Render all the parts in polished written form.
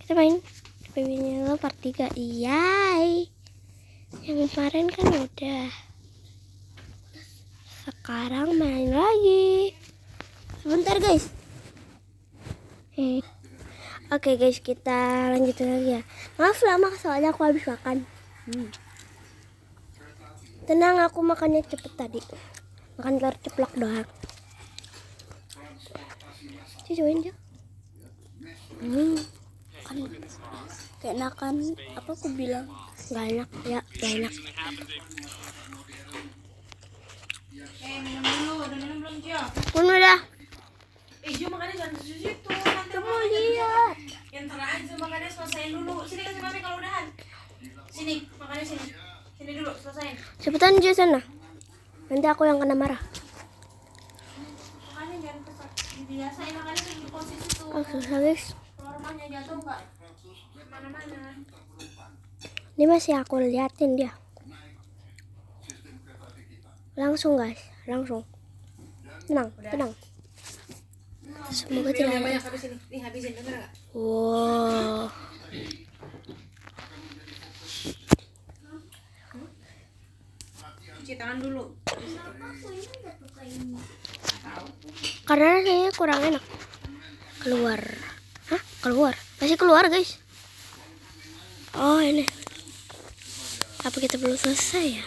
Kita main Baby Part 3. Iyai. Yang kemarin kan udah. Sekarang main lagi. Sebentar guys. Oke guys, kita lanjut lagi ya. Maaf lama soalnya aku habis makan. Tenang, aku makannya cepet tadi. Makan telur ceplok doang. Cobain aja. Kayak enakan apa aku bilang? Gak enak ya, gak enak. Minum dulu, udah minum belum Cio? Udah. Jo makannya jangan di situ, nanti Kamu lihat. yang ntar aja makannya selesaiin dulu. Sini kasih mami kalau udahan. Sini, makannya sini. Sini dulu, selesaiin. Cepetan aja sana. Nanti aku yang kena marah. Makannya jangan kesat. Dibiasain makannya di posisi tuh. Oh, susah guys. Kalau rumahnya jatuh enggak mana-mana. Ini masih aku liatin dia. Langsung guys, langsung. Tenang. Semoga tidak ada. Banyak habisin. Nih habisin, denger enggak? Wow. Cuci tangan dulu. Karena rasanya kurang enak. Keluar. Hah? Keluar? Masih keluar guys. Oh ini. Apa kita belum selesai ya?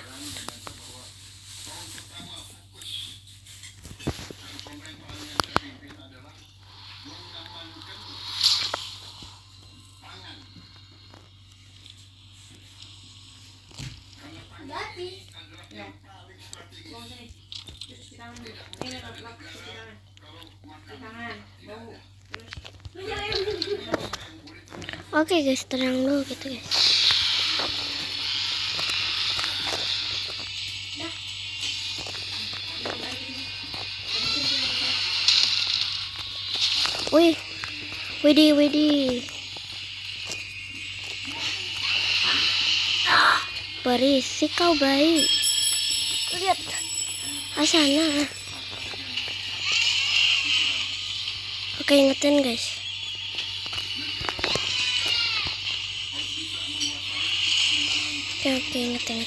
Ya. Bawa sini. Cuci tangan dulu. Ini lap cuci tangan. Cuci tangan. Bau. Terus. Oke guys, tenang dulu gitu guys. Wih, widih. Berisik kau bayi. Lihat, sana. Oke, ingetin guys. Oke, ingetin.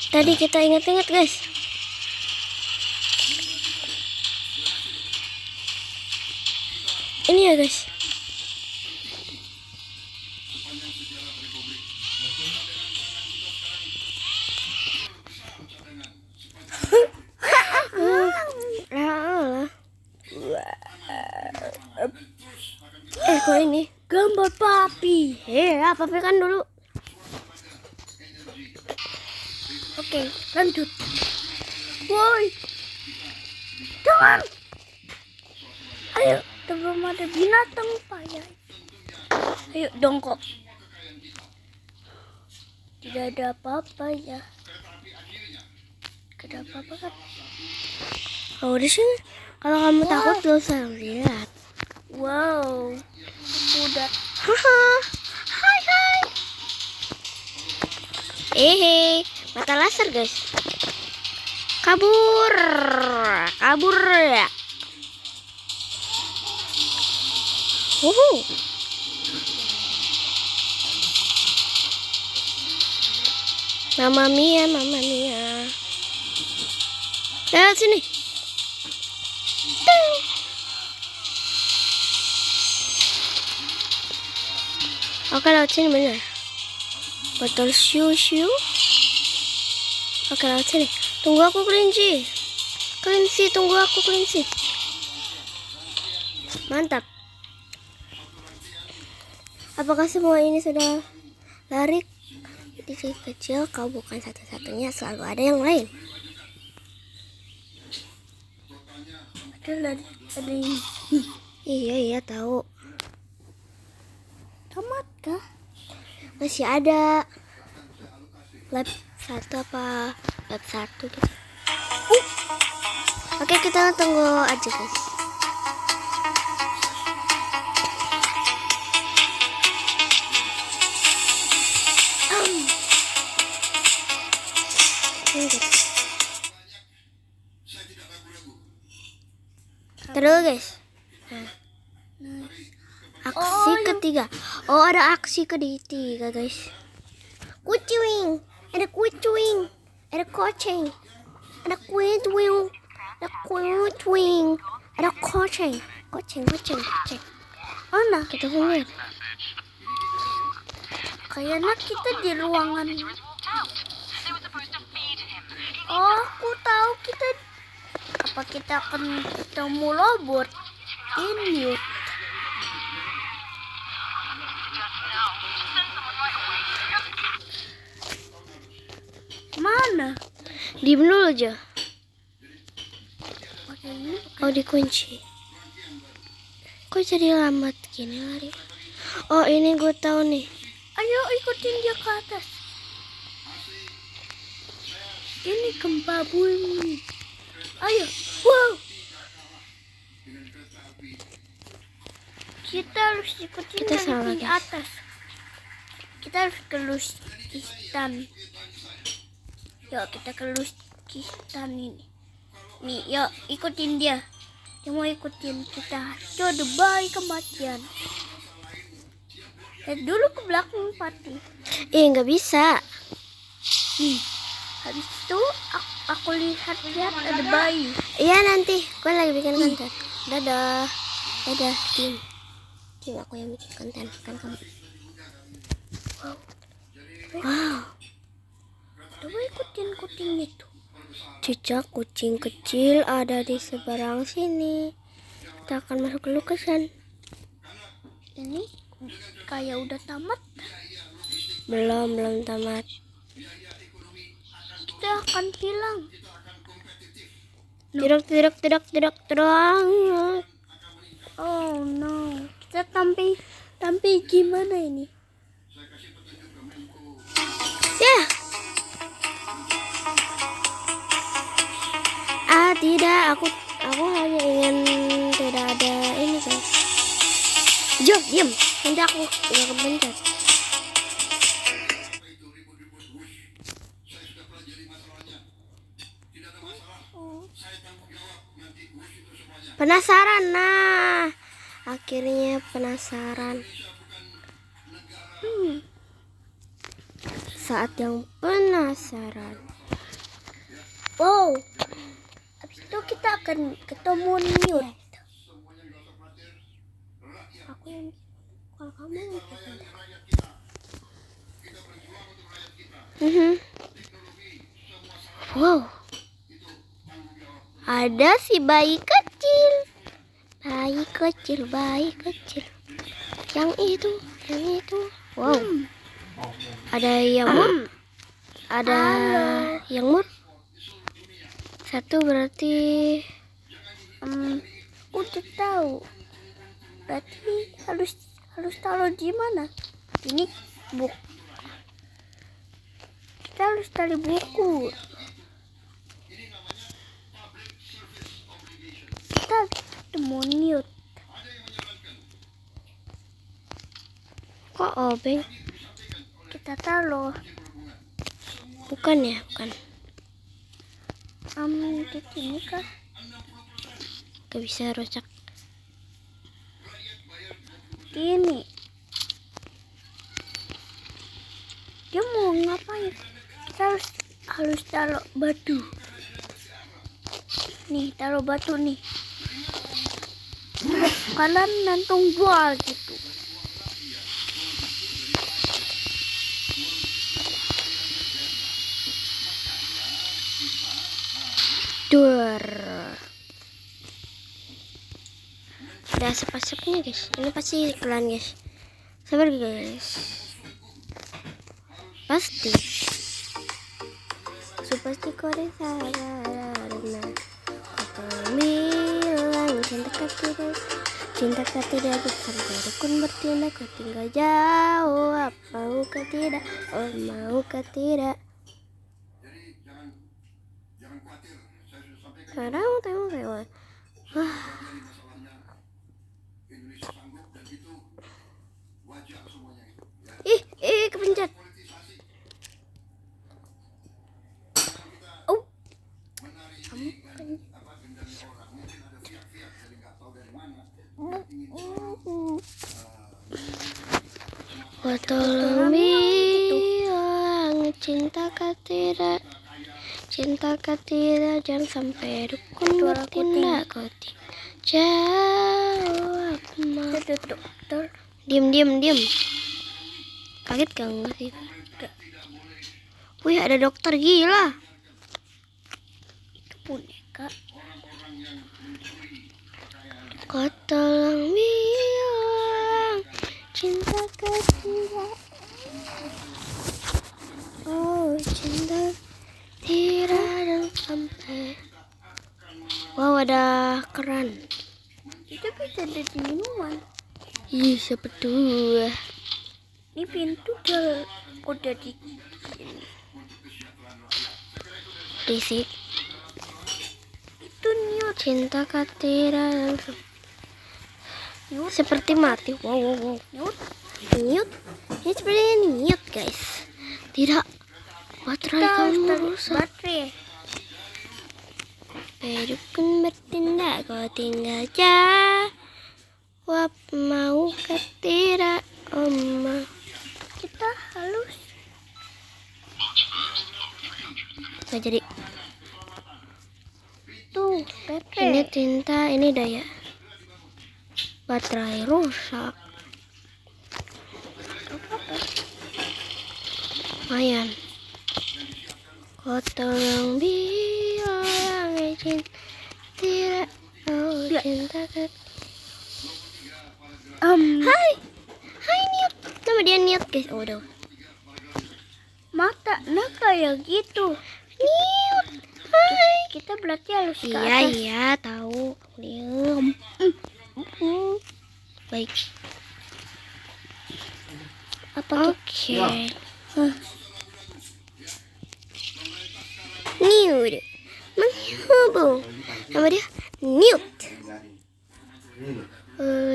Tadi kita ingat guys. Ini ya guys. Kok ini gambar papi. Papi kan dulu. Oke, lanjut. Woi, jangan. Ayo, belum ada binatang payah. Ayo dongkok. Tidak ada apa-apa ya. Tidak ada apa-apa kan? Oh di sini. Kalau kamu takut gak usah lihat. Wow, udah. Haha. Hai. Mata laser guys. Kabur ya. Mama Mia. Lewat sini. Ting. Oke, lewat sini bener. Botol siu. Oke, lewat sini. Tunggu aku kelinci, tunggu aku kelinci. Mantap. Apakah semua ini sudah lari? Di kecil, kau bukan satu-satunya, selalu ada yang lain. Ada yang... Iya tahu. Tamat kah? Masih ada lab 1 apa lab 1 gitu. Oke, kita tunggu aja guys. Terus guys. Aksi ketiga. Oh, ada aksi ketiga guys. Kucing. Ada kucing. Ada kucing. Ada kucing. Ada kucing. Ada kucing. Kucing. Mana? Kita lihat. Kayaknya kita di ruangan. Oh, aku tahu kita. Apa kita akan ketemu robot? Ini. Mana? Diem dulu aja. Oke, ini. Oh, dikunci. Kok jadi lambat gini lari? Oh, ini gue tahu nih. Ayo ikutin dia ke atas. Ini gempa bumi. Ayo, wow. Kita harus ikutin Kita salah, dari guys. atas. Kita harus ke Luskistan. Yuk kita ke Luskistan ini. Nih, yuk ikutin dia. Dia mau ikutin kita. Coba baik kematian. Lihat dulu ke belakang Pati. Nggak bisa. Nih, habis itu aku lihat ada bayi. Iya nanti. Gue lagi bikin konten. Dadah. Tim. Aku yang bikin konten. Kan kamu. Wow. Coba ikutin kucing itu. Jejak kucing kecil ada di seberang sini. Kita akan masuk ke lukisan. Ini kayak udah tamat. Belum tamat. Kita akan hilang. Tidak terang. Oh no. Kita tampil gimana ini? Ya. Tidak, aku hanya ingin tidak ada ini guys. Jom, diam. Nanti aku kepencet. Penasaran, nah. Akhirnya penasaran. Saat yang penasaran. Wow. Habis itu kita akan ketemu Newt. Aku yang kalau kamu yang Wow. Ada si bayi kecil. Bayi kecil. Yang itu. Wow. Ada yang ada yang satu berarti udah tahu. Berarti harus taruh di mana? Ini buku. Kita harus taruh buku. Kita ketemu Newt. kok obeng? Kita taruh Bukan ya, bukan. di sini kah? Gak bisa rusak. Ini. Dia mau ngapain? Kita harus taruh batu. Nih, taruh batu nih. Kalian nantung jual gitu. Dur. Ada asap-asapnya guys. Ini pasti iklan guys. Sabar guys. Pasti. Pasti kore sarana. Kata bilang cinta tidak sampai rukun bertindak. Kau tinggal jauh. Apa mau kau tidak? Oh mau kau tidak? Sekarang tengok. Kepencet. Oh. Kau tolong bilang cinta tidak, jangan sampai dukun bertindak kau jawab mau. Dokter. Diam. Kaget gak enggak sih? Wih, ada dokter gila. Itu boneka. Kau tolong bilang cinta tidak. Oh, cinta tidak dan sampai. Wow, ada keran. Itu bisa ada di minuman. Ih, siapa tuh? Ini pintu udah di Risik. itu nyut. Cinta tidak dan sampai. Nyut. Seperti mati. Wow. Nyut. Nyut. Ini seperti nyut, guys. Tidak. Baterai kamu rusak. Baterai. Dukun bertindak kau tinggal jawab mau ke tidak, Oma. Kita halus. Gak jadi. Tuh, Pepe. Ini tinta, ini daya. Baterai rusak. Lumayan. Kau tolong bilang izin tidak, oh cinta ke. Hai Niut. Nama dia Niut, guys. Oh, udah. Mata nah kayak gitu. Niut. Hai. Kita berarti halus ke atas. Iya, tahu. Diam. Baik. Apa Oke. Niut menghubung. Nama dia Niut.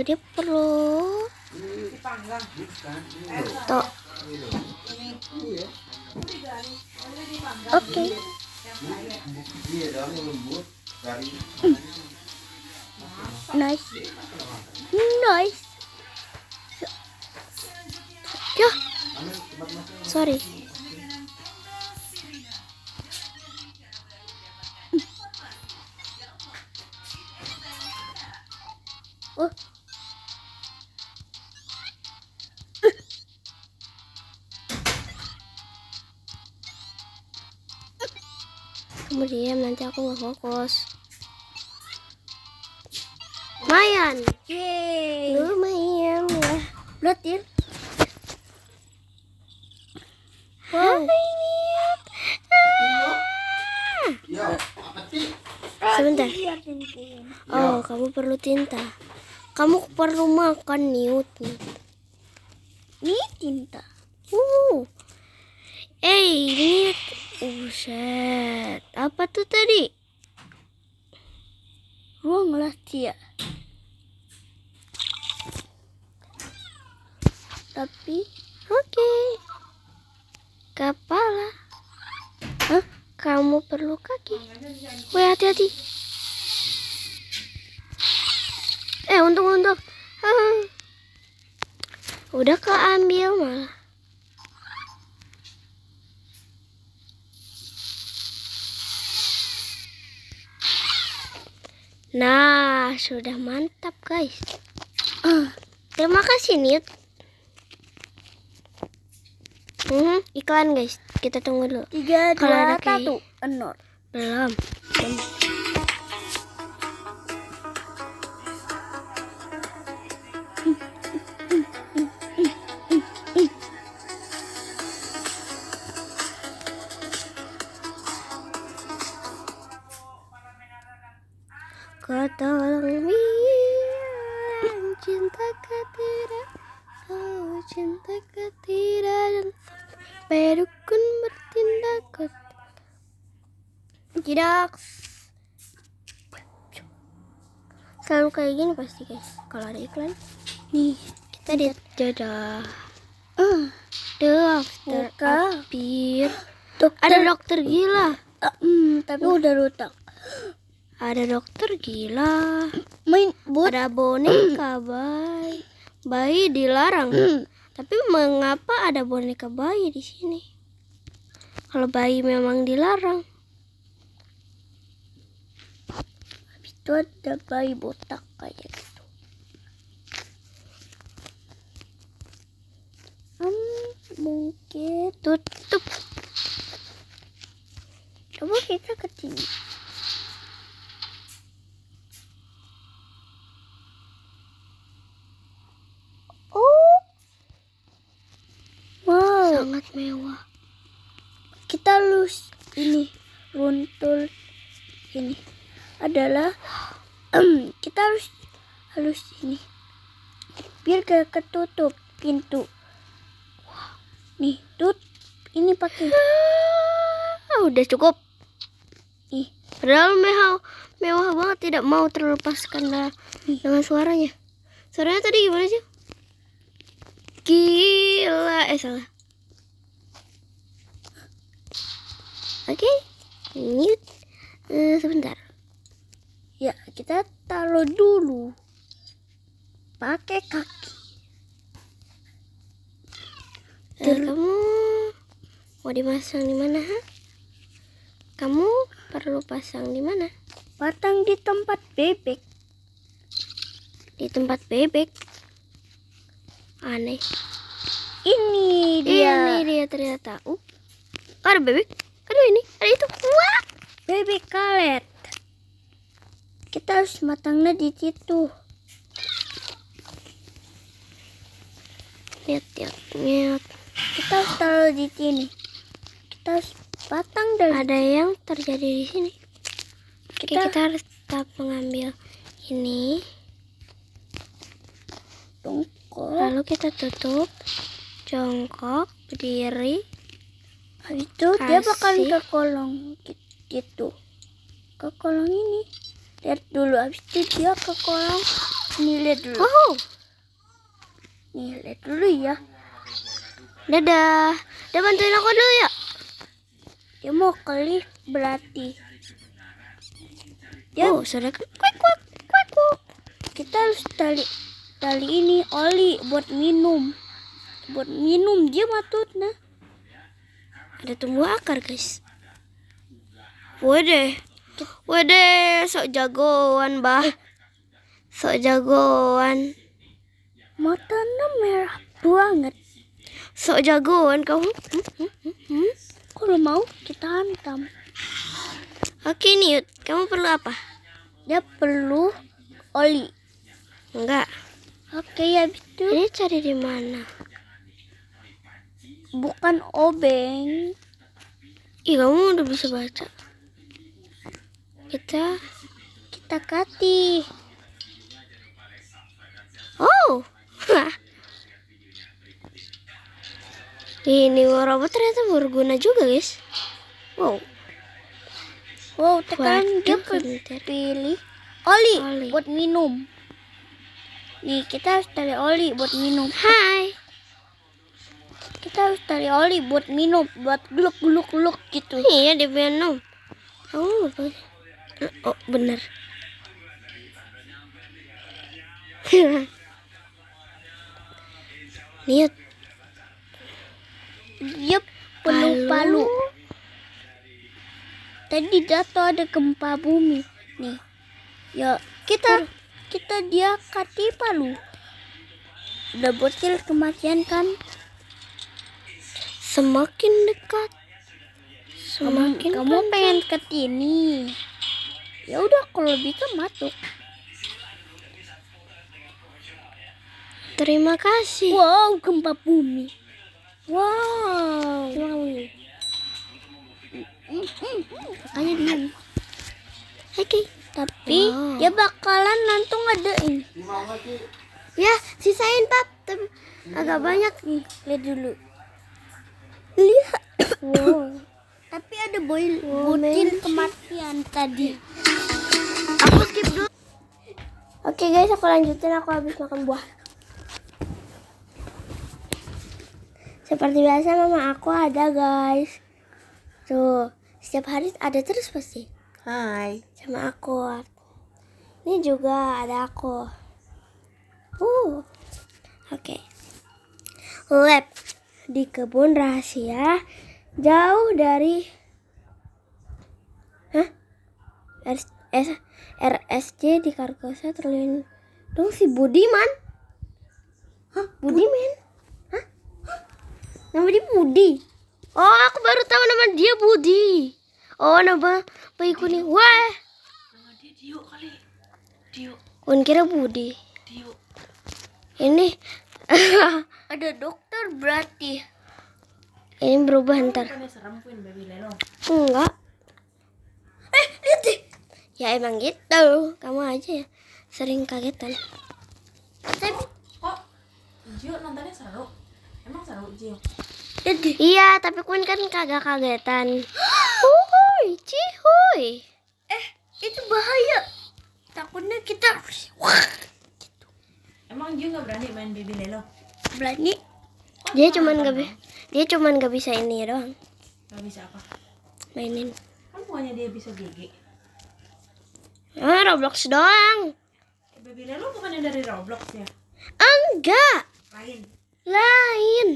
Dia perlu tok. Oke. Nice. Ya. Sorry. Oh, Kamu diam, nanti aku nggak fokus. Lumayan. yeay. Lumayan ya. Berarti Wow. Sebentar. Oh, kamu perlu tinta. Kamu perlu makan Niut. ini tinta. Niut. Buset. Apa tuh tadi? Ruang rahasia. Tapi Oke. Kepala. Hah? Kamu perlu kaki. Wih, hati-hati. Untuk. Udah keambil malah. Nah, sudah mantap, guys. Terima kasih, Niut. Iklan, guys. Kita tunggu dulu. 3, Kalau ada 2, 1, 0. Belum. Kau tolong bilang cinta tidak, oh cinta tidak, dan sampai dukun bertindak. Tidak. Selalu kayak gini pasti, guys. Kalau ada iklan, nih kita lihat dadah. Daftar apir. Ada dokter gila. Tapi udah rutak. Ada dokter gila. Main bot. Ada boneka bayi dilarang. Tapi mengapa ada boneka bayi di sini? Kalau bayi memang dilarang. Habis itu ada bayi botak kayak gitu. Mungkin Tutup. coba kita ke sini. Oh, wow, Sangat mewah. kita harus ini runtul ini adalah kita harus ini biar gak ketutup pintu. Nih, ini pakai. Udah cukup. Nih, Padahal mewah banget, tidak mau terlepaskan dengan suaranya. Suaranya tadi gimana sih? Gila, salah. Oke, mute. Sebentar. ya kita taruh dulu pakai kaki. Kamu mau dimasang di mana? Ha? Kamu perlu pasang di mana? Pasang di tempat bebek. Di tempat bebek. Aneh. Ini dia. Ini dia ternyata. Ada bebek. Ada ini. Ada itu. Wah. Bebek karet. Kita harus matangnya di situ. Lihat. Kita harus taruh di sini. Kita harus patang dari. Ada yang terjadi di sini. Oke, Kita- kita harus tetap mengambil ini. Tungkol. Lalu kita tutup. Jongkok, berdiri. Habis itu dia bakal Kasih. ke kolong gitu. Ke kolong ini. Lihat dulu. Habis itu dia ke kolong. Nih, lihat dulu. Wow. Nih, lihat dulu ya. Dadah. Udah bantuin aku dulu ya. Dia mau ke lift berarti. Dia Oh, sudah kan. kuek. Kita harus tali ini oli buat minum. Buat minum dia matutnya. Ada tumbuh akar, guys. Wede, sok jagoan, bah. Sok jagoan. Matanya merah banget. Sok jagoan kamu. Kalau mau kita hantam. Oke, Niut. Kamu perlu apa? Dia perlu oli. Enggak. Oke, ya itu Ini cari di mana? bukan obeng. Ih, kamu udah bisa baca. Kita. Kati. Oh. Ini robot ternyata berguna juga, guys. Wow. Wow, tekan dia Waduh, bentar. pilih oli Oli. buat minum. Nih, kita harus cari oli buat minum. Hai. Kita harus cari oli buat minum, buat gluk gitu. Iya, dia minum. Kamu lupa. Oh, bener. Niut. Dia penuh palu. Tadi jatuh ada gempa bumi. Nih. Ya, kita dia kati palu. Udah bocil kematian kan? Semakin dekat. Semakin Kamu panjang. pengen ke sini. Ya udah kalau bisa masuk. Terima kasih. Wow, gempa bumi. Wow. Makanya diam. Oke. Tapi Wow. dia bakalan nanti ngadain. Ya, sisain pap. Tapi agak banyak nih. Lihat dulu. Lihat. Wow. Tapi ada bocil Magic. kematian tadi. Aku skip dulu. Oke guys, aku lanjutin. Aku habis makan buah. Seperti biasa mama aku ada, guys. Tuh, setiap hari ada terus pasti. Hai. Sama aku. Ini juga ada aku. Oke. lab di kebun rahasia jauh dari RSJ di Karkosa terlindung si Budiman. Budiman? Nama dia Budi. Oh, aku baru tahu nama dia Budi. Oh, nama bayi kuning. Wah, Nama dia Dio kali. Dio. Kun kira Budi. Dio. Ini Ada dokter berarti. ini berubah ntar. Bukannya serem Queen Baby Lelo. Enggak. Lihat deh. Ya emang gitu. Kamu aja ya sering kagetan. Kok Gio nontonnya seru? Emang seru Gio? Lihat deh. Iya, tapi Kun kan kagak kagetan. Uhuy, cihuy. Itu bahaya. Takutnya kita Emang Gio nggak berani main Baby Lelo? berani. Dia cuman gak bisa ini doang. Gak bisa apa? Mainin. Kan bukannya dia bisa GG. Roblox doang. Baby Lelo bukannya dari Roblox ya? Enggak. Lain. Lain.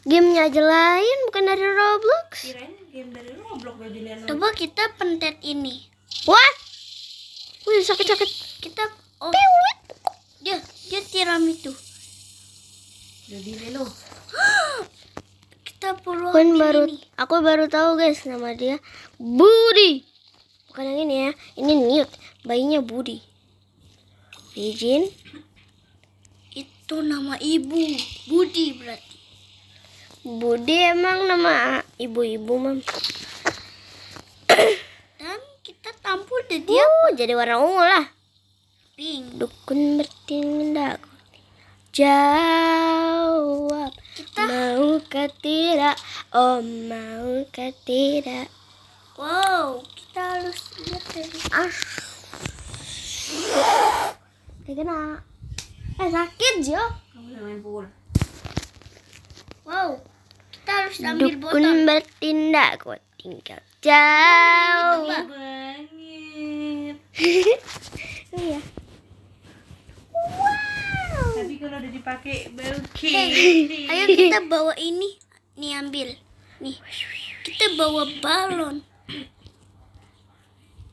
Gamenya aja lain, bukan dari Roblox. Kirain game dari Roblox Baby Lelo. Coba kita pentet ini. What? Wih, sakit-sakit. Kita dia tiram itu. Baby Lelo. Kita perlu Kun ambil ini. aku baru tahu guys, nama dia Budi. Bukan yang ini ya. Ini Newt, bayinya Budi. Izin. Itu nama ibu. Budi berarti. Budi emang nama ibu-ibu, Mam. Dan kita tampul deh dia Jadi warna ungu lah. pink. Dukun bertindak. Jawab. Mau ke tidak? Oh, mau ke tidak? Wow, kita harus lihat dari Kena. Sakit, Jo. Kamu udah main pool. wow. Kita harus ambil Dukun botol. bertindak, kok tinggal jauh. Coba. Banget. Iya. Tapi kalau udah dipakai bau Ayo kita bawa ini. Nih ambil. Nih. Kita bawa balon.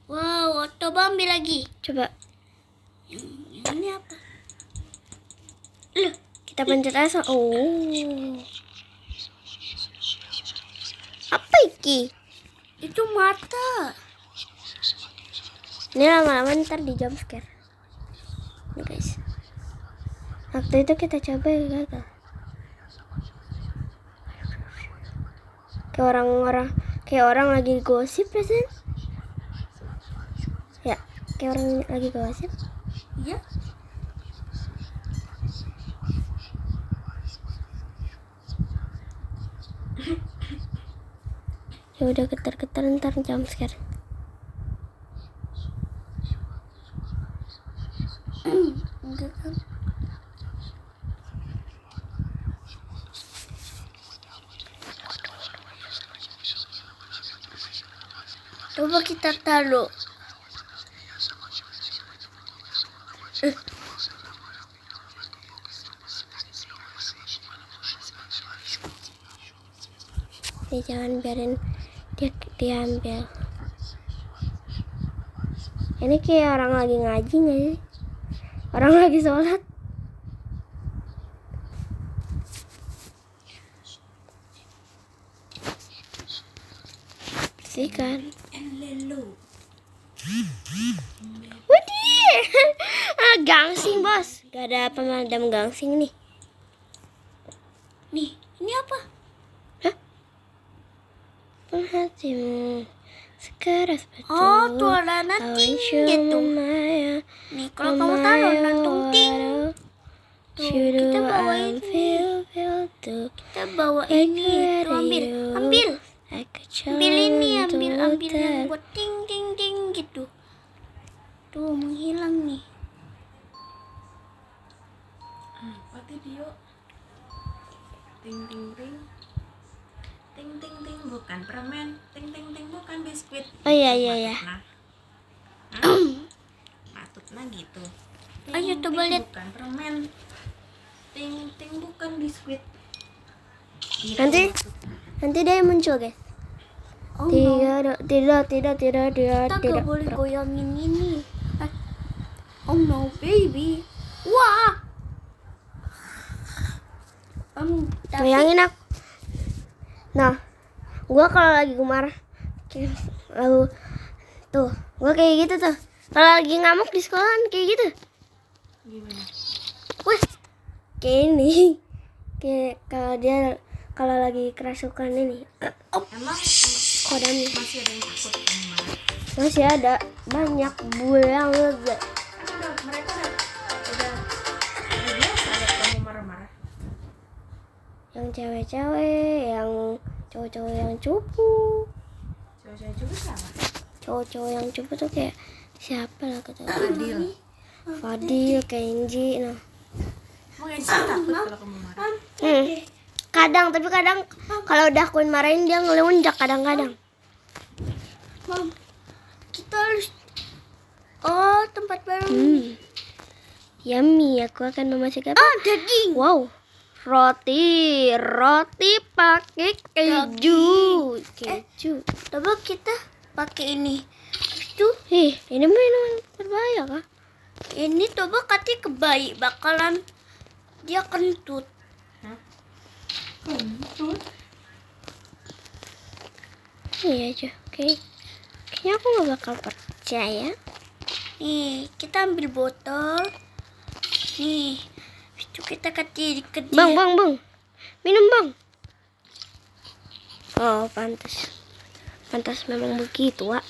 Wow, coba ambil lagi. Coba Ini apa? kita pencet aja. Oh. Apa iki? Itu mata. Ini lama-lama ntar di jump scare. Nih guys. Waktu itu kita coba ya gagal. Kayak orang lagi gosip rasanya. Ya, kayak orang lagi gosip. Iya. Ya udah getar-getar ntar jump scare. Enggak kan? Coba kita taruh. Ya jangan biarin dia diambil. Ini kayak orang lagi ngaji nggak sih? Orang lagi sholat. Sih kan? Lelo. Widih, gangsing bos. Gak ada pemadam gangsing nih. Nih, ini apa? Hatimu sekeras batu. Oh, suaranya tinggi tuh. Nih, kalau kamu taruh nantung ting. Tuh, kita bawa ini. Kita bawa ini. Tuh, ambil. Ambil ini, ambil yang buat ting ting ting gitu. Tuh, menghilang nih. Pati Dio. Ting ting ting. Ting ting ting bukan permen. Ting ting ting bukan biskuit. Oh iya. Patutnya gitu. Ayo, Ting, coba ting, lihat. Bukan permen. Ting ting bukan biskuit. Gitu Nanti maksudnya. nanti dia muncul guys. Oh no. Tidak. Kita gak boleh goyangin ini. Oh no, baby. Wah. Tapi Bayangin aku. Nah, gua kalau lagi marah, lalu tuh, gua kayak gitu tuh. Kalau lagi ngamuk di sekolahan kayak gitu. Gimana? Wah, kayak ini. Kayak kalau lagi kerasukan ini. Emang Kodamnya masih ada yang takut sama Mara? masih ada banyak banget. Mereka udah biasa ada kamu marah-marah. Yang cewek-cewek, yang cowok-cowok yang cupu. Cewek-cewek juga sama. Cowok-cowok yang cupu tuh kayak siapa lah kata Adil. Fadil, Kenji. Nah, Mau nggak sih takut kalau kamu marah? kadang kalau udah akuin marahin dia ngelunjak kadang-kadang. Mom, kita harus. Oh, tempat baru. Yummy, aku akan memasak apa? Daging. Wow, roti pakai keju. Coba kita pakai ini. Itu Ini minuman berbahaya kah? ini coba katanya kebaik bakalan dia kentut. Kentut. Iya aja, oke. Kayaknya aku gak bakal percaya. Nih, kita ambil botol. Nih, itu kita kasih ke dia. Bang, minum bang. Oh, pantas memang begitu, Wak.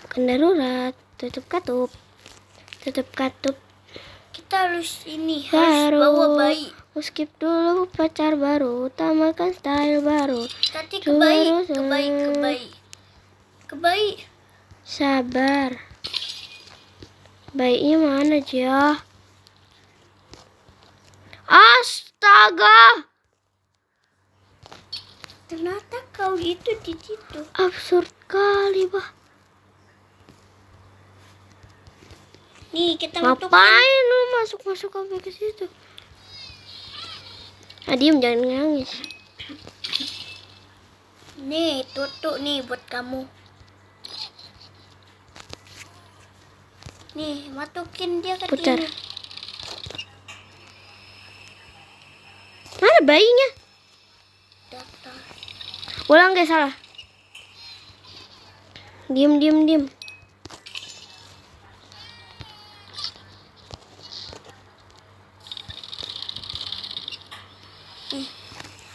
Bukan darurat, tutup katup. Kita harus ini, harus bawa bayi. Skip dulu pacar baru, utamakan style baru. Tadi kebaik. Sabar. Baiknya mana aja? Astaga, Ternyata kau itu di situ. absurd kali, bah. Nih, kita masukin. Ngapain lu masuk sampai ke situ? Diem, jangan nangis. Nih, tutup nih buat kamu. Nih, masukin dia ke Putar. sini. Mana bayinya? Datang. Ulang guys, salah. Diem.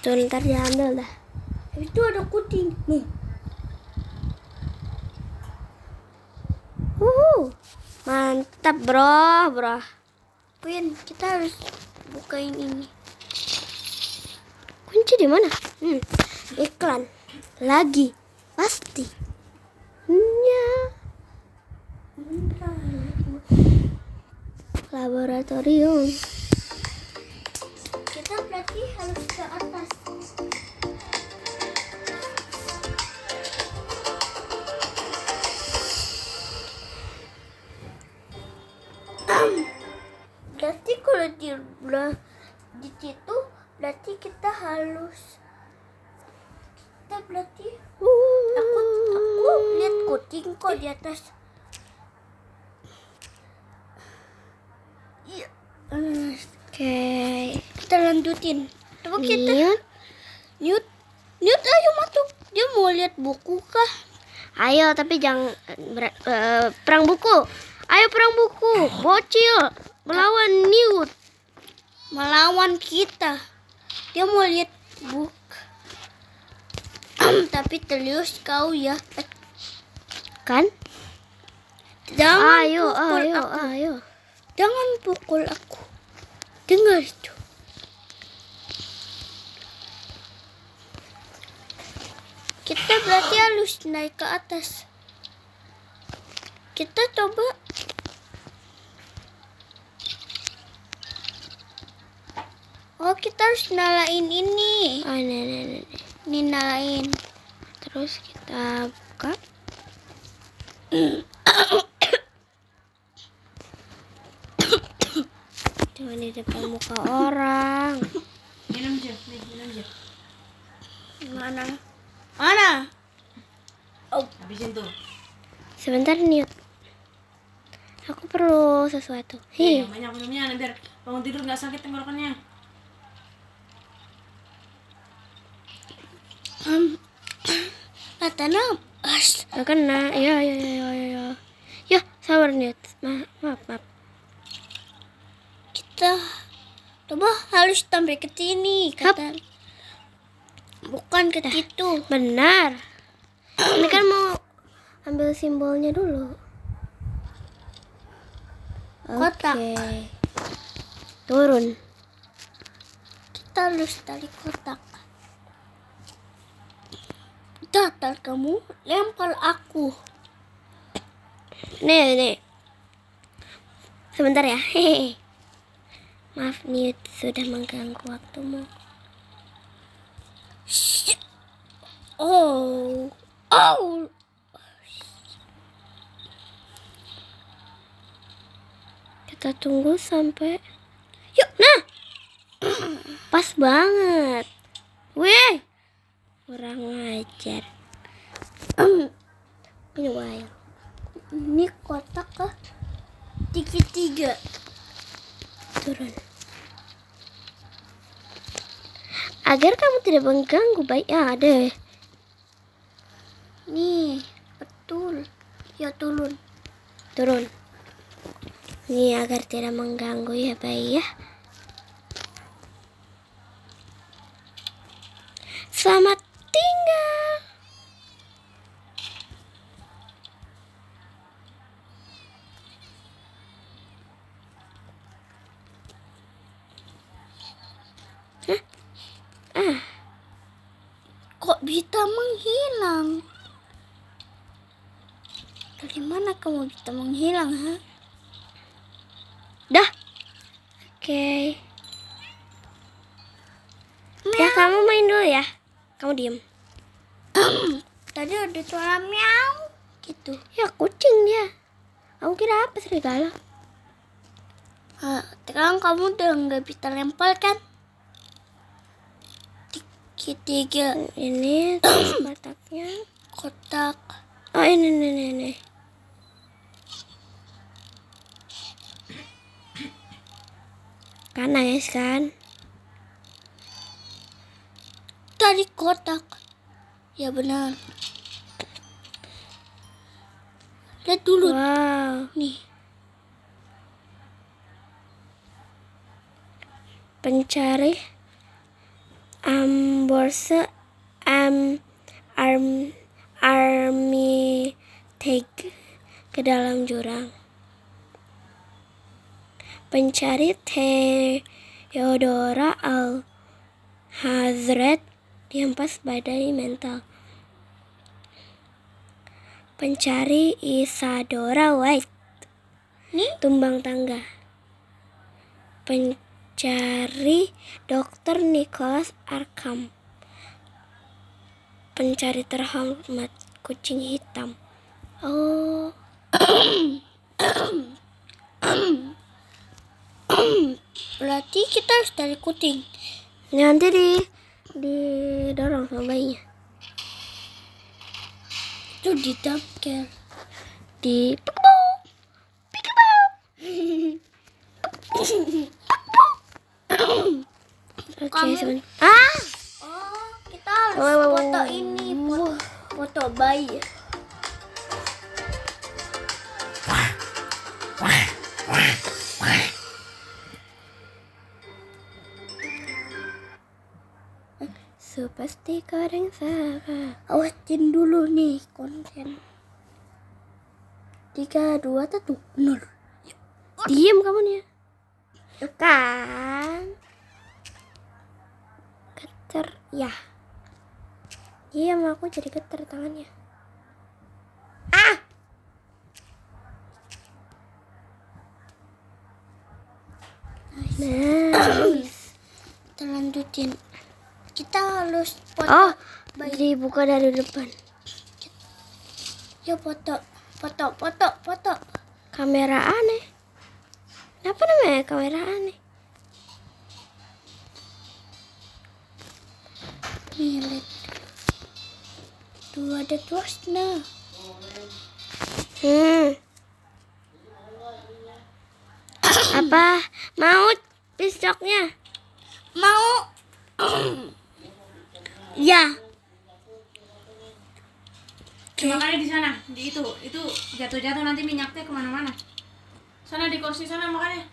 Tuh, ntar diambil dah. Itu ada kucing. Nih. Mantap bro. Queen, kita harus bukain ini. Kunci di mana? Iklan. Lagi. Pasti. Nya. Laboratorium. Kita berarti harus ke atas. Berarti kalau di situ berarti kita harus berarti aku lihat kucing kok di atas. Iya. Oke. Kita lanjutin. Coba kita Nyut. Nyut ayo masuk. Dia mau lihat buku kah? Ayo, tapi jangan perang buku. Ayo perang buku. Bocil melawan Newt. Melawan kita. Dia mau lihat buku. Tapi terlius kau ya. Kan? Jangan Ayo. Jangan pukul aku. Dengar itu. Kita berarti harus naik ke atas. Kita coba. Oh, kita harus nyalain ini. Ini. Ini nyalain. Terus kita buka. di depan muka orang. Minum aja, nih minum aja. Mana? Mana? Habisin tuh. Sebentar Niut. Aku perlu sesuatu. Yang Hi. banyak minumnya, biar bangun tidur nggak sakit tenggorokannya. Katanya Gak kena. Ya. Ya, sabar Niut. Maaf. kita coba harus sampai ke sini kata. Bukan ke situ. Benar. Ini kan mau ambil simbolnya dulu. Kotak. Oke. Turun. Kita harus tarik kotak. Datar kamu lempar aku. Nih. Sebentar ya. Hehe. Maaf Niut sudah mengganggu waktumu. Oh. Kita tunggu sampai. Yuk, nah. Pas banget. Wih. Kurang ajar. Ini wild. Ini kotak ke tiga. Turun. Agar kamu tidak mengganggu baik ada. Nih, betul. Ya turun. Ini agar tidak mengganggu ya baik ya. Selamat tinggal. Kok bisa menghilang? Dari mana kamu bisa menghilang, ha? Dah. Oke. Ya kamu main dulu ya. Kamu diem. Tadi ada suara miau gitu. Ya kucing dia. Kamu kira apa serigala? Sekarang kamu udah nggak bisa lempar kan? Tiga Ini terus kotaknya. kotak. Oh ini. Kan nangis kan? Tadi kotak. Ya benar. Lihat dulu Wow. nih. Pencari borse army tag ke dalam jurang. Pencari Theodora Al-Hazret dihempas badai mental. Pencari Isadora White tumbang tangga. Pencari Dr. Nicholas Arkham. Pencari terhormat kucing hitam. Oh. Berarti kita harus dari kucing. Nanti didorong sama bayinya. Itu ditangkap. Di pikabau. Oke, Kamu- sebentar. Oh, kita harus foto ini, foto bayi. So pasti kadang salah. Awasin dulu nih konten. 3, 2, 1, 0. Diam kamu nih. Kan. Getar ya. Diam, aku jadi getar tangannya. Nice. Kita lanjutin. Kita harus foto Oh, bayi. dibuka dari depan. Ya foto. Kamera aneh. Kenapa namanya kamera aneh? Nih lihat. Tuh ada tuasnya. Apa? Mau pisoknya? Mau? Ya. Makanya di sana, di itu jatuh-jatuh nanti minyaknya kemana-mana. Sana di kursi sana makanya.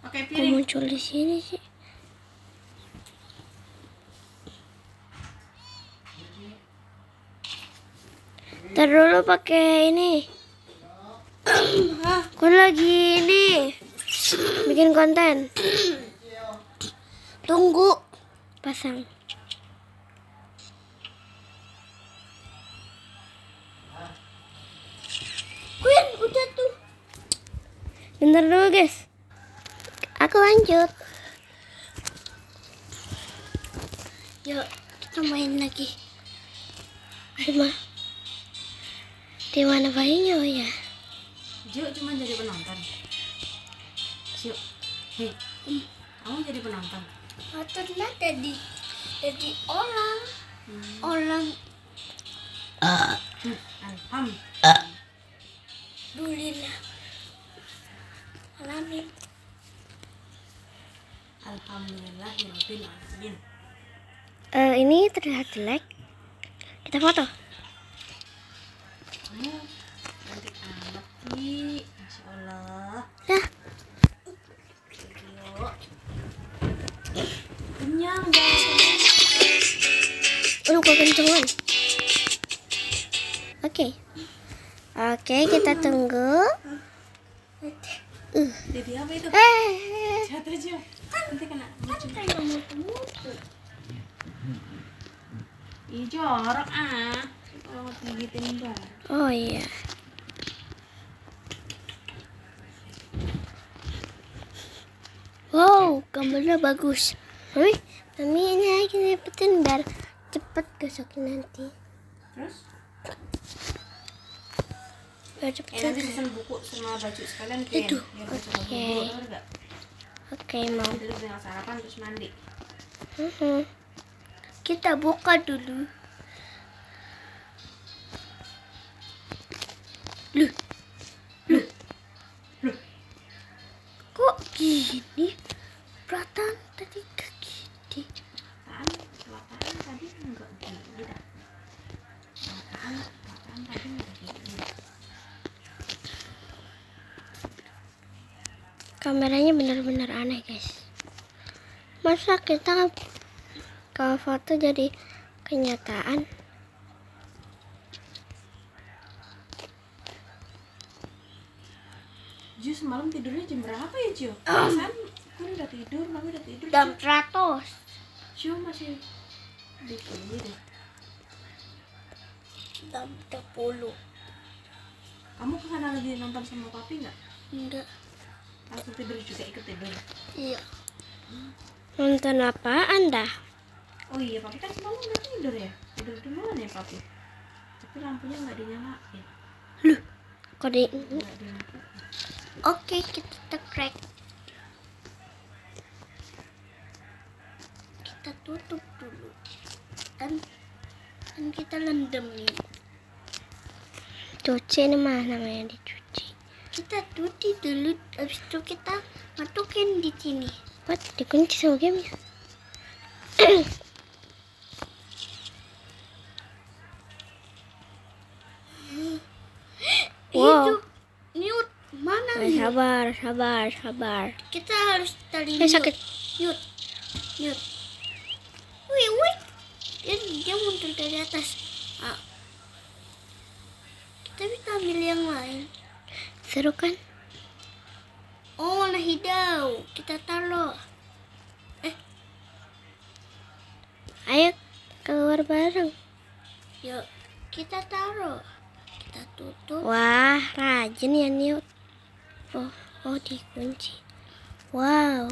Pakai Kok piring. muncul di sini sih? Ntar dulu pakai ini. Aku lagi ini bikin konten. Tunggu. Pasang. Queen udah tuh. Bentar dulu guys. Aku lanjut. Yuk kita main lagi. Di mana bayinya oh ya? Jio cuma jadi penonton. Jio, hei, kamu jadi penonton. Motornya jadi orang. Orang Alhamdulillah. Alamin. Alhamdulillah ya Rabbil alamin. Ini terlihat jelek. Kita foto. Kamu cantik amat sih, masya Allah. Dah. Jio, kenyang banget. Aduh, kekencengan. Oke, kita tunggu. Jadi apa itu? Jatuh Jio, nanti kena lucu. Kayak mutu-mutu. Ih jorok kalau gigitin dong. Oh iya. Wow, gambarnya bagus. Mami ini lagi dapetin biar cepet gosoknya nanti. Terus? Biar cepet. Nanti pesan buku sama baju sekalian kirim. Itu. Biar baca buku Oke. dulu, denger nggak? Oke, Mam. Jadi tinggal sarapan terus mandi. Kita buka dulu. Kok gini? Perasaan tadi ke gini. Lataan tadi enggak gini dah. Lataan tadi enggak gini. Kameranya benar-benar aneh, guys. Masa kita kalau foto jadi kenyataan? Jio semalam tidurnya jam berapa ya Jio? Perasaan aku udah tidur, mami udah tidur. Jam 100. Jio masih di sini deh. Jam 10. Kamu kesana lagi nonton sama papi nggak? Enggak. Langsung tidur juga ikut tidur. Iya. Nonton apaan dah? Oh iya papi kan semalam udah tidur ya. Tidur duluan ya papi. Tapi lampunya nggak dinyalain. Kok di Nggak dinyalain. Oke, kita tekrek. Kita tutup dulu. Dan kita lendemin. cuci ini mah namanya dicuci? Kita cuci dulu, habis itu kita masukin di sini. Buat dikunci sama gamenya. Wow. Itu mute mana nih? Sabar. Kita harus tali Sakit. mute. Wih. Dia muncul dari atas. Kita bisa ambil yang lain. Seru kan? Oh, warna hijau. Kita taruh. Ayo keluar bareng. Yuk, kita taruh. Kita tutup. Wah, rajin ya Niut. Oh dikunci. Wow.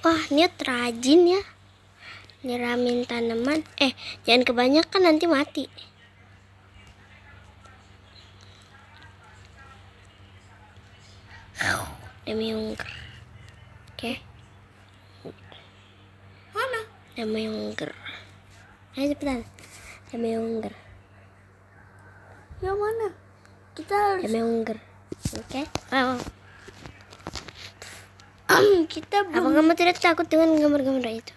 Wah, Niut rajin ya. Nyiramin tanaman. Jangan kebanyakan nanti mati. Demi ungker. Oke. Mana? Damai Ungger. Ayo cepetan. Damai Ungger. Yang mana? Kita harus Damai Ungger. Oke. Oh. kita Apa kamu tidak takut dengan gambar-gambar itu?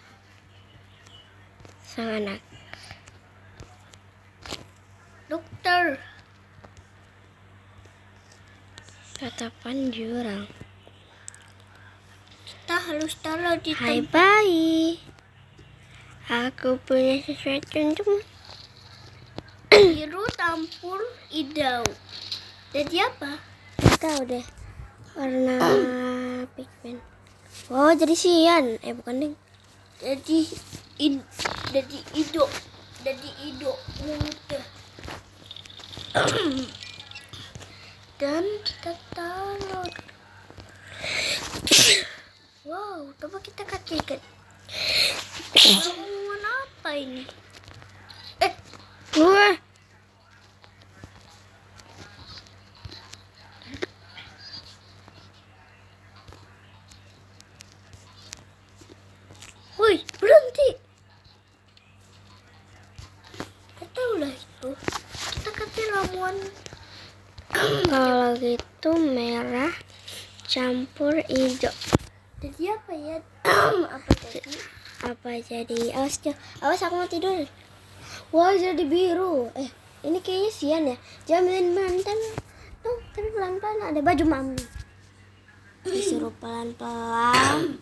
Sang anak. dokter. Tatapan jurang. Kita harus taruh di Hai bayi. Aku punya sesuatu untukmu. biru campur hijau. Jadi apa? Tahu deh. Warna pigmen. Oh, jadi sian. Bukan ding. Jadi jadi hijau. Jadi hijau muda. Dan kita taruh. Wow, coba kita kacaukan. Ramuan apa ini? Wah. Woi, berhenti. Ketahulah itu. Kita kasih ramuan. Kalau gitu merah campur hijau. Jadi apa ya? Apa jadi? Apa jadi? Awas aku mau tidur. Wah, jadi biru. Ini kayaknya sian ya. Jangan mantan. Tuh, tapi pelan-pelan ada baju mami. Disuruh pelan-pelan.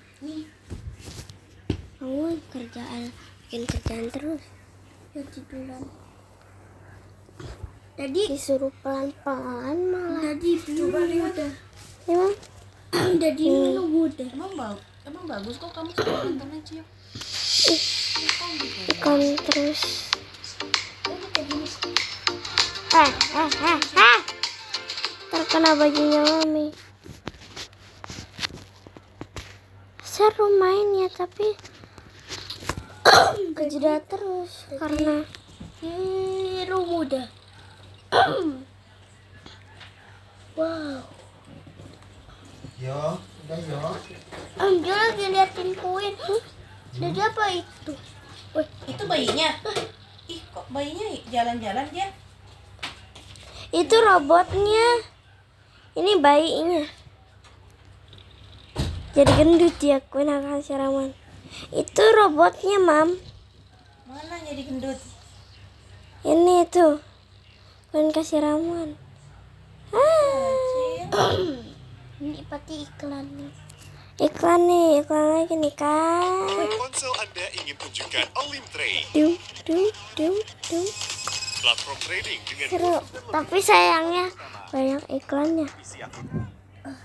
Kamu bikin kerjaan terus. Ya tiduran. Jadi Disuruh pelan-pelan malah. jadi biru muda. Emang Jadi biru muda. Emang bagus kok, kamu coba nonton aja yuk. ikan terus. Terkena bajunya mami. Seru mainnya tapi kejeda terus karena Biru muda. Wow. Yo, udah yo. Dia lagi liatin koin. Jadi apa itu? Itu bayinya. Ih, kok bayinya jalan-jalan dia? itu robotnya. Ini bayinya. Jadi gendut ya, Queen akan siraman. Itu robotnya, Mam. Mana jadi gendut? Ini tuh. Queen kasih ramuan. Ini pasti iklan nih. Iklan lagi nih kan. Ponsel Anda ingin tunjukkan Olim Trade, Dum. platform trading dengan Seru. Tapi sayangnya banyak iklannya.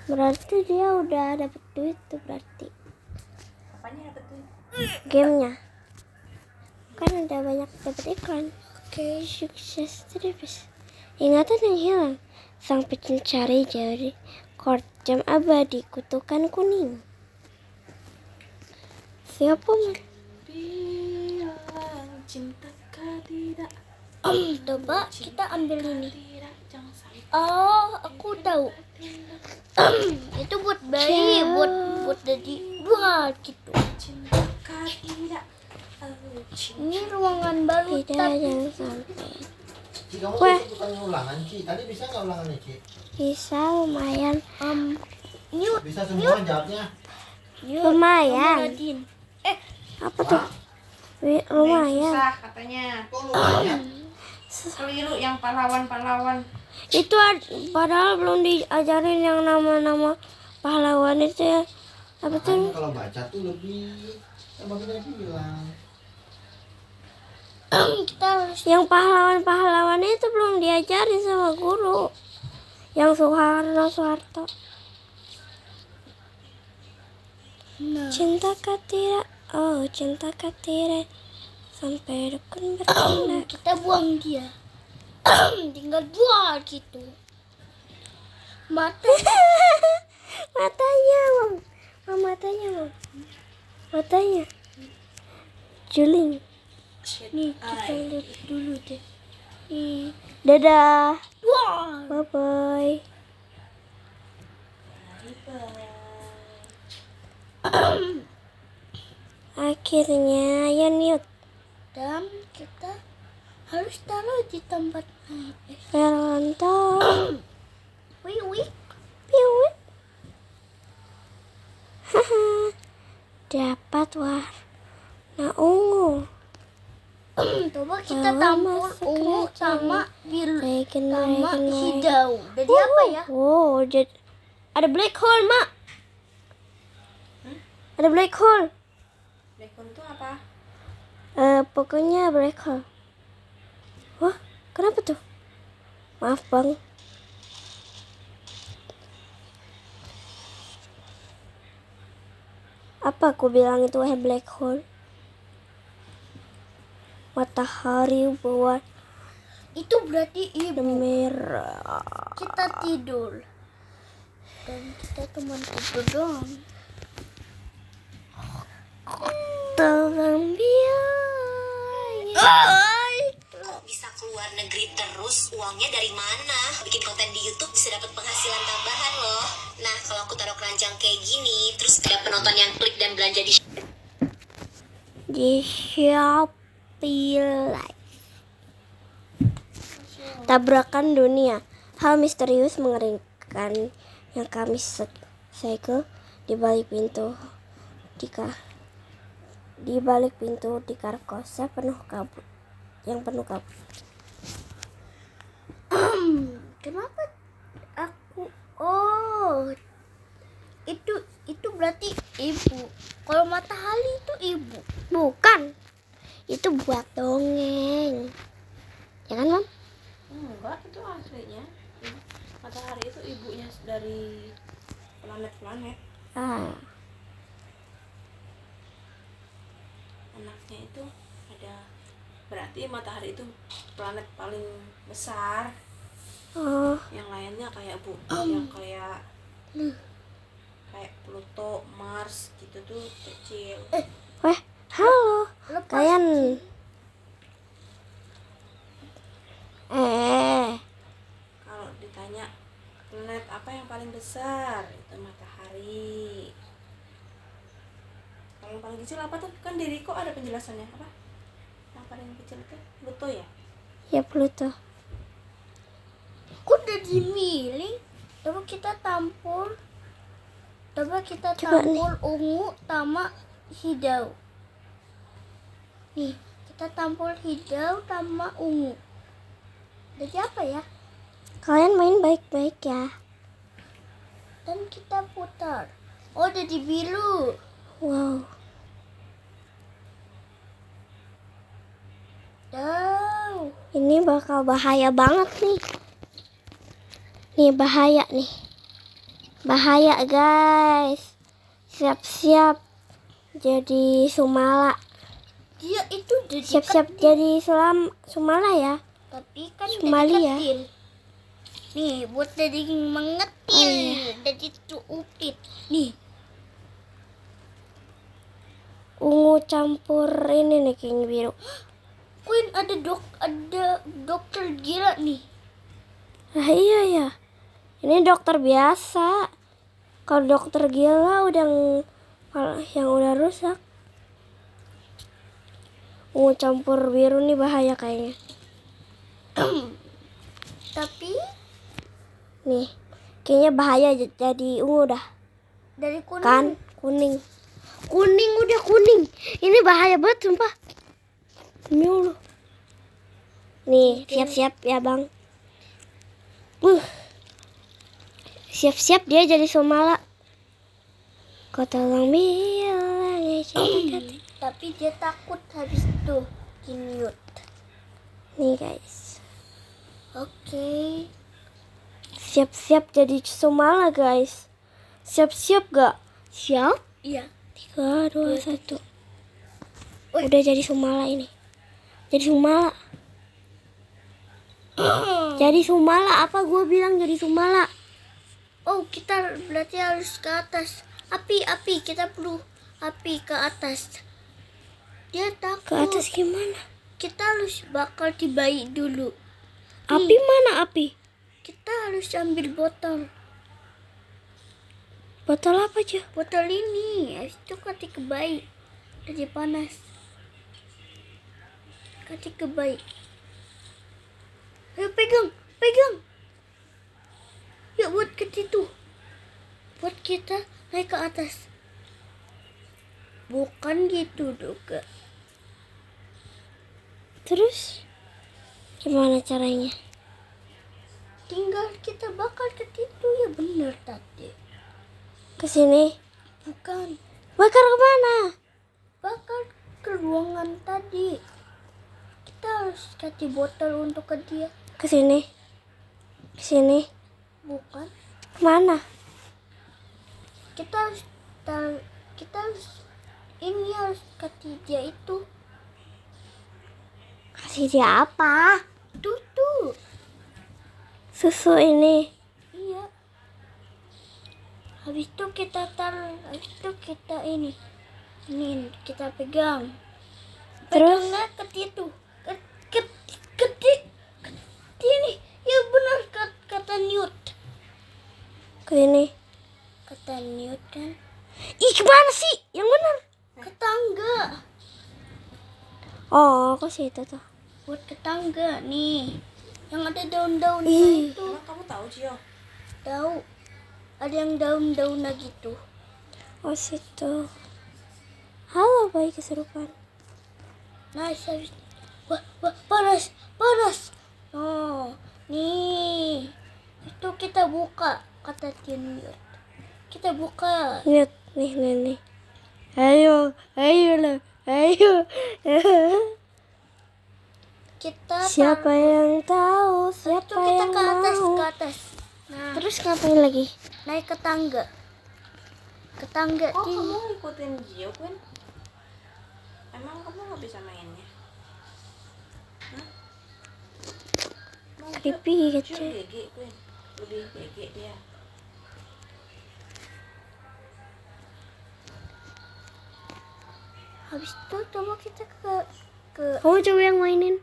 Berarti dia udah dapet duit tuh berarti. Apanya dapet tuh? Gamenya. Kan udah banyak dapet iklan. Oke, sukses terus. Ingatan yang hilang. Sang pencari jari chord jam abadi kutukan kuning. Siapa Bilang cintakah tidak, Coba kita ambil ini. tidak, jangan sampai Oh, aku tahu. Itu buat bayi, buat jadi buat gitu. cintakah tidak. Cinta. Ini ruangan baru tidak tapi jangan sampai. Ci, kamu Weh. bukan ulangan, Ci. Tadi bisa nggak ulangannya, Ci? Bisa lumayan. ini Bisa semua jawabnya. Lumayan. Nadine. Apa tuh? Lumayan. Susah katanya. Kok lumayan? Keliru yang pahlawan-pahlawan. Itu padahal belum diajarin yang nama-nama pahlawan itu ya. Apa Makanya tuh? kalau baca tuh lebih. Yang bagian bilang. Kita harus Yang pahlawan-pahlawan itu belum diajarin sama guru. Yang Soeharto. Cinta tidak, oh cinta tidak sampai dukun bertindak. kita buang dia. Tinggal buat gitu. Mata Matanya, Mam. Matanya, Mam. Matanya. Juling. nih kita lihat dulu deh. Nih. Dadah. Wah. Bye bye. Akhirnya ya Niut. Dan kita harus taruh di tempat air. Lontong. Wih, wih. Piwit. Haha. Dapat warna ungu. Coba kita Bawa campur masuk ungu kerajaan. sama biru Regen, sama regen, hijau. Jadi apa ya? Oh, jadi ada black hole, Mak. Ada black hole. Black hole itu apa? Pokoknya black hole. Wah, kenapa tuh? Maaf, Bang. Apa aku bilang itu black hole? Matahari berwarna Itu berarti ibu. merah. Kita tidur. Dan kita cuma tidur doang. Tergambil. Kok bisa keluar negeri terus? Uangnya dari mana? Bikin konten di YouTube bisa dapat penghasilan tambahan loh. Nah, kalau aku taruh keranjang kayak gini, terus ada penonton yang klik dan belanja Di Shopee Live. Tabrakan dunia. Hal misterius mengerikan yang kami segel di balik pintu di karkosa penuh kabut. Kenapa aku? Oh, itu berarti ibu. Kalau matahari itu ibu. Bukan. Itu buat dongeng. Ya kan, Mam? Enggak, itu aslinya. Matahari itu ibunya dari planet-planet. Ah, Anaknya itu ada. Berarti matahari itu planet paling besar. oh, Yang lainnya kayak yang kayak Pluto, Mars gitu tuh kecil. weh, halo. Lepas Kalian Kalau ditanya planet apa yang paling besar, itu matahari. Kalau yang paling kecil apa tuh? Kan di Riko ada penjelasannya apa? Yang paling kecil itu Pluto ya? ya Pluto. Kok udah dimilih? Coba kita tampur. Coba Tampur ungu sama hijau. Nih, kita tampur hijau sama ungu. Jadi apa ya? Kalian main baik-baik ya. Dan kita putar. Oh, jadi biru. Wow. Tahu. Ini bakal bahaya banget nih. Nih bahaya nih. Bahaya guys. Siap-siap jadi Sumala. Dia itu udah Siap-siap jadi Sumala ya. tapi kan Sumali ya. jadi kecil. Nih, buat jadi mengetil, jadi upit. Nih, Ungu campur ini nih kayaknya biru. Queen ada dokter gila nih. Ah iya ya. Ini dokter biasa. Kalau dokter gila yang udah rusak. Ungu campur biru nih bahaya kayaknya. Tapi Nih, kayaknya bahaya jadi ungu dah. dari kuning. Kan kuning. Kuning udah kuning. Ini bahaya banget sumpah. Demi Allah. Nih, siap-siap ya, Bang. Siap-siap dia jadi Sumala. Kau tolong bilang ya cinta. Tapi dia takut habis itu Kiniut. Nih, guys. Oke. Siap-siap jadi Sumala, guys. Siap-siap gak? Siap? Iya. 3, 2, 1. Udah jadi Sumala ini. Jadi Sumala. Jadi Sumala, apa gue bilang jadi Sumala? Oh, kita berarti harus ke atas. Api, kita perlu api ke atas. Dia takut. Ke atas gimana? Kita harus bakal dibayi dulu. Api mana api? Kita harus ambil botol. Botol apa aja? Botol ini, habis itu ketik bayi. Jadi panas. Kasih ke bayi. Ayo pegang. Yuk buat ke situ. Buat kita naik ke atas. Bukan gitu juga. Terus gimana caranya? Tinggal kita bakal ke situ ya bener tadi. Ke sini? Bukan. Bakar kemana? Bakal ke ruangan tadi. Kita harus kasih botol untuk ke dia. Ke sini? Ke sini? Bukan. Kemana? Kita harus ini harus kasih dia itu. Kasih dia apa? Tuh. Susu ini. Iya. Habis itu kita taruh, habis itu kita ini kita pegang. Terus? Pegangnya ke situ. Ke sini. Ya benar kata Newt. Ke ini. Kata Newt kan. Ih, kemana sih? Yang benar. Ke tangga. Oh, ke situ tuh. Buat ke tangga nih. Yang ada daun-daunnya Ih. itu. Emang kamu tahu Cio? Tahu. Ada yang daun-daunnya gitu. Oh, situ. Halo, bayi kesurupan. Nice. Wah, panas. Oh, nih. Itu kita buka, kata Newt. Kita buka. Lihat, nih. Ayo lah, ayo. Kita Siapa yang tahu? itu Siapa kita yang ke mau? atas. Nah, Terus ngapain lagi? naik ke tangga. Ke tangga Kok ini. kamu ikutin Gio, Queen? Emang kamu nggak bisa mainnya? Mau Creepy Gio gitu. GG, Queen. Lebih GG dia. Habis itu coba kita ke Kamu coba yang mainin.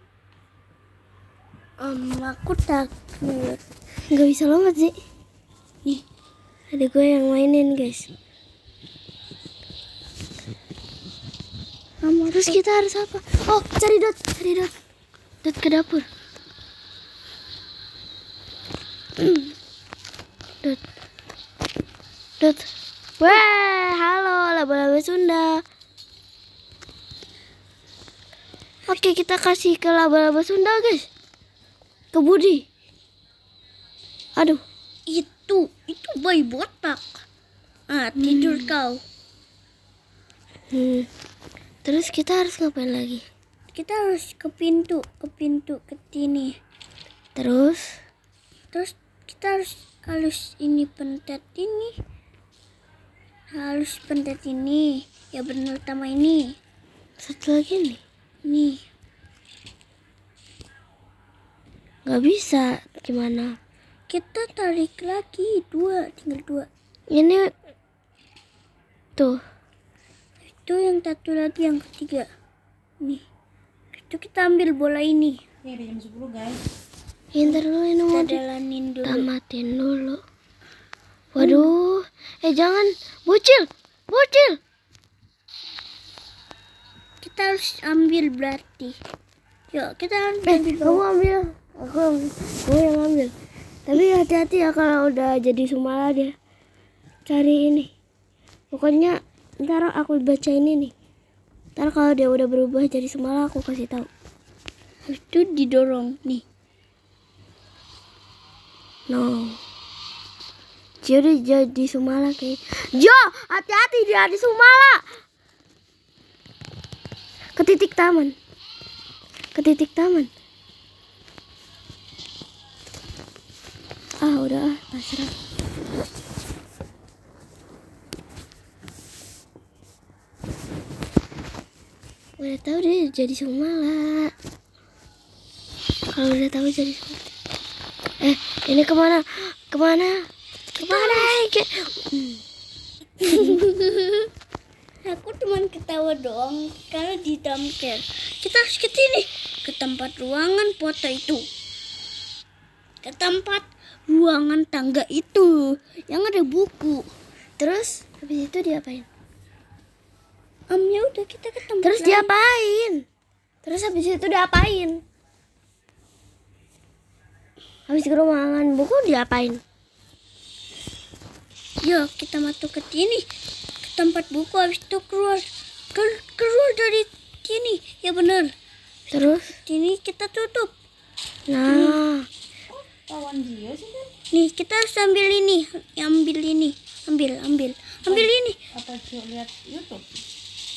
aku takut. Gak bisa lompat sih. Nih, Ada gue yang mainin, guys. Terus kita harus apa? Oh, cari Dot. Dot ke dapur. Dot. Wah, halo laba-laba Sunda. Oke, kita kasih ke laba-laba Sunda, guys. Ke Budi. Aduh, itu bayi botak. Tidur kau. Terus kita harus ngapain lagi? Kita harus ke pintu ke sini. Terus Kita harus ini pentet ini. Harus pentet ini. Ya benar sama ini. satu lagi nih. Nih. Nggak bisa. Gimana? Kita tarik lagi tinggal dua. Ini tuh. Itu yang satu lagi yang ketiga. Nih. Itu kita ambil bola ini. Ini ada jam 10, guys. Ntar dulu ini mau Kita jalanin dulu. ditamatin dulu. Waduh. Jangan. Bocil. Kita harus ambil berarti. Yuk kita ambil. Kamu ambil. Gue yang ambil. Tapi hati-hati ya kalau udah jadi Sumala dia. Cari ini. Pokoknya ntar aku baca ini nih. Ntar kalau dia udah berubah jadi Sumala aku kasih tahu. Itu didorong nih. No. Dia udah jadi Sumala kayak. Jo, hati-hati dia di Sumala. Ke titik taman. Udah pasrah. Udah tahu dia jadi Sumala. Kalau udah tahu jadi Sumala. Ini kemana? Aku cuma ketawa doang karena di damker. Kita harus ke sini, ke tempat ruangan foto itu. Ke tempat ruangan tangga itu yang ada buku. Terus habis itu diapain? Ya udah kita ke tempat Terus lain. diapain? Terus habis itu diapain? Habis ke ruangan buku diapain? Ya kita masuk ke sini, ke tempat buku, habis itu keluar dari sini. Ya benar. Terus? Sini kita tutup. Nah, Lawan dia sih kan. Nih kita harus ambil ini, ambil ini, ambil ini. Apa Cio lihat YouTube?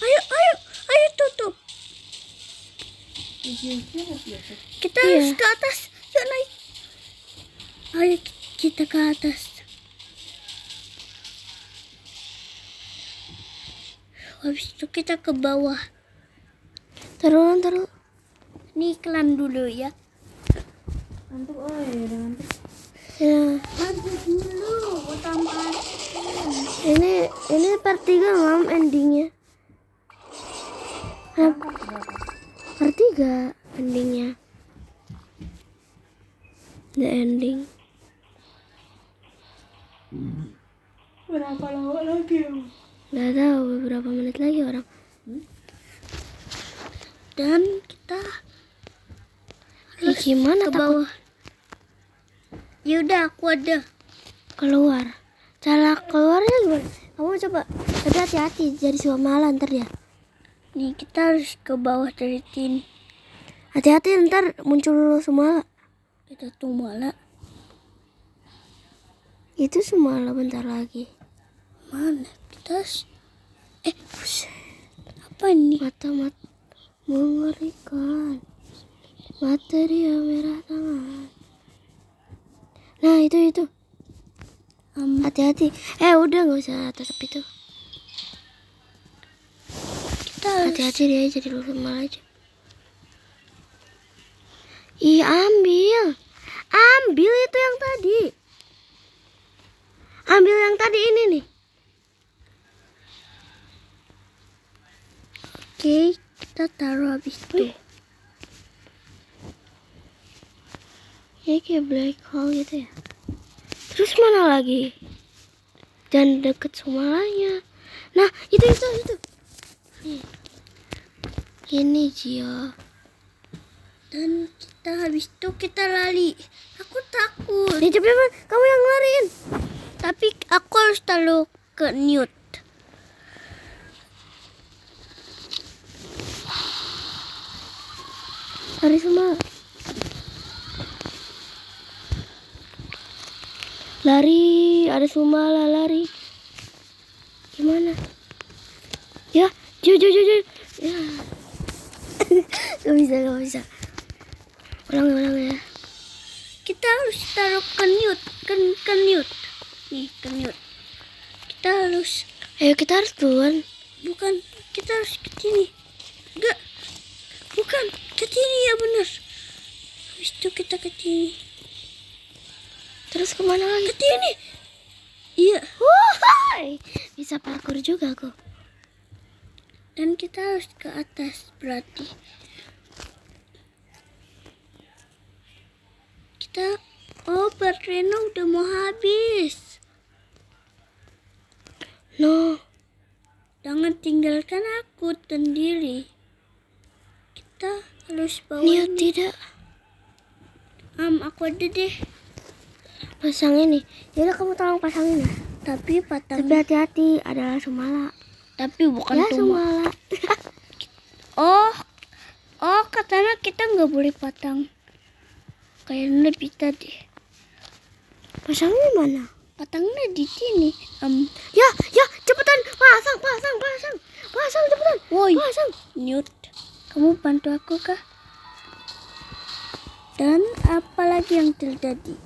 Ayo tutup. Cio lihat YouTube. Kita harus ke atas. Yuk naik. Ayo kita ke atas. Habis itu kita ke bawah. taruh. Nih iklan dulu ya. Ngantuk, oh ya udah ngantuk. Ya, Maju dulu, utamakan. ini part 3 mam endingnya. Part 3 endingnya. The ending. Berapa lama lagi? Nggak tahu beberapa menit lagi orang. Dan kita Gimana ke takut bawah. Yaudah aku ada. keluar? Cara keluarnya gimana? Kamu coba. Tapi hati-hati jadi suamalan ntar ya. Nih kita harus ke bawah dari sini. Hati-hati ntar muncul Sumala. Kita tuh malah Itu Sumala bentar lagi. mana? Kita buset. Apa ini? Mata mengerikan. Mata dia merah tangan. Nah itu. Hati-hati. Udah nggak usah tetap itu. Kita harus Hati-hati dia jadi Sumala aja. Ih, ambil itu yang tadi. Ambil yang tadi ini nih. Oke, kita taruh habis itu. Ya kayak black hole gitu ya. Terus mana lagi? Jangan deket Sumalanya. Nah, itu. Nih. Ini Cio. Dan kita habis itu kita lari. Aku takut. Nih cepet, kamu yang lariin. Tapi aku harus taruh ke Newt. Lari semua. Lari, ada Sumala lari. Gimana? Ya, Jo. Ya. Gak bisa. Ulang ya. Kita harus taruh ke Newt. Ke Newt. Nih, ke Newt. Kita harus... Ayo kita harus duluan. Bukan, kita harus ke sini. Enggak. Bukan, ke sini ya benar. Habis itu kita ke sini. Terus kemana lagi? Ke sini. Iya. Wuhai! Bisa parkur juga aku. Dan kita harus ke atas berarti. Baterainya udah mau habis. No. Jangan tinggalkan aku sendiri. Kita harus bawa Newt ini. tidak. Aku ada deh. Pasang ini. Yaudah kamu tolong pasangin ya. Tapi Tapi hati-hati, ada Sumala. Tapi bukan Ya Sumala. Sumala. Oh, katanya kita nggak boleh patang. Kayaknya bisa deh. Pasangnya mana? Patangnya di sini. Ya, cepetan pasang cepetan. Woi, Pasang. Newt, kamu bantu aku kah? Dan apa lagi yang terjadi?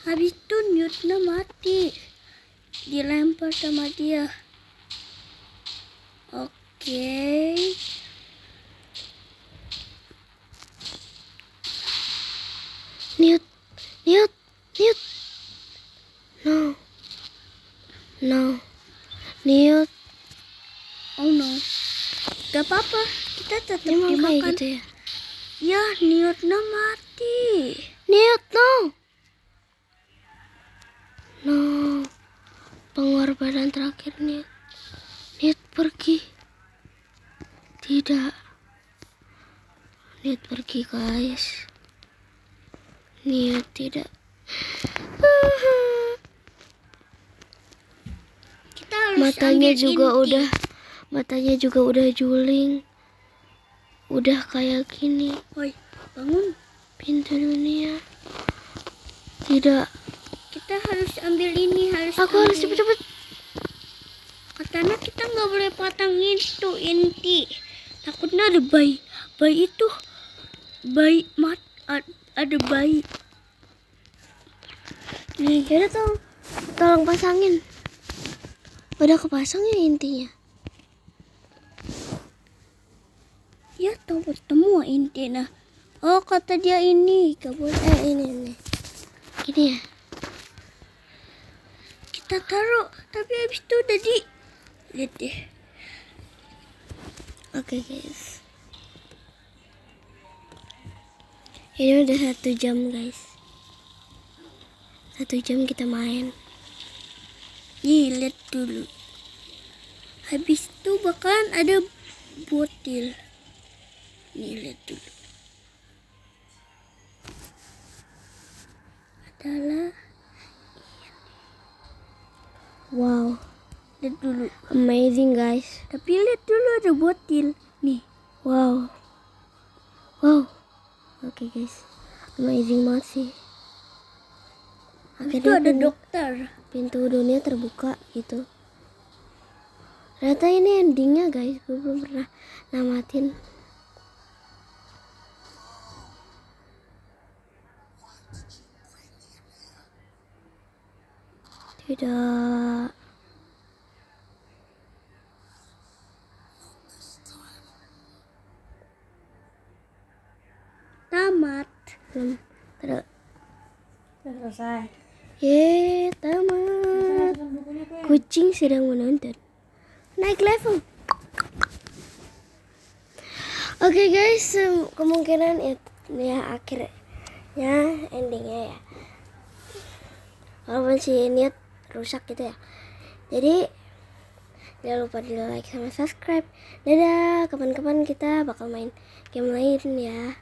Habis itu Newtnya mati. Dilempar sama dia. Oke. Newt. No. Newt. Oh no. Gak apa-apa. Kita tetap Emang kayak dimakan. gitu ya? Ya, Newtnya mati. Newt, no. No. Pengorbanan terakhir Newt. Niat pergi. Tidak. Niat pergi guys. Niat tidak. Kita harus Matanya ambil juga inti. udah. Matanya juga udah juling. Udah kayak gini. Woi, bangun. Pintu dunia. Tidak. Kita harus ambil ini, Aku harus cepet-cepet. Katanya kita nggak boleh patang itu inti. Takutnya ada bayi. Bayi itu ada bayi. Nih, yaudah tolong pasangin. Udah kepasang ya intinya. Ya temu inti nah. Oh kata dia ini gak boleh. Ini. Gini ya. Kita taruh tapi habis itu udah lihat deh. Oke guys. Ini udah 1 jam guys. 1 jam kita main. Nih lihat dulu. Habis itu bakalan ada botil. Nih lihat dulu. Adalah Wow, lihat dulu. amazing guys. Tapi lihat dulu ada botil. Nih. Wow. Oke guys, amazing banget sih. Itu ada Akhirnya dokter. pintu dunia terbuka gitu. Ternyata ini endingnya guys. Gue belum pernah namatin. Tidak. Tamat. Belum. Udah selesai. Tamat. Kucing sedang menonton. Naik level. Oke guys, kemungkinan ini ya akhirnya endingnya ya. Walaupun si niat rusak gitu ya. Jadi jangan lupa di like sama subscribe. Dadah, kapan-kapan kita bakal main game lain ya.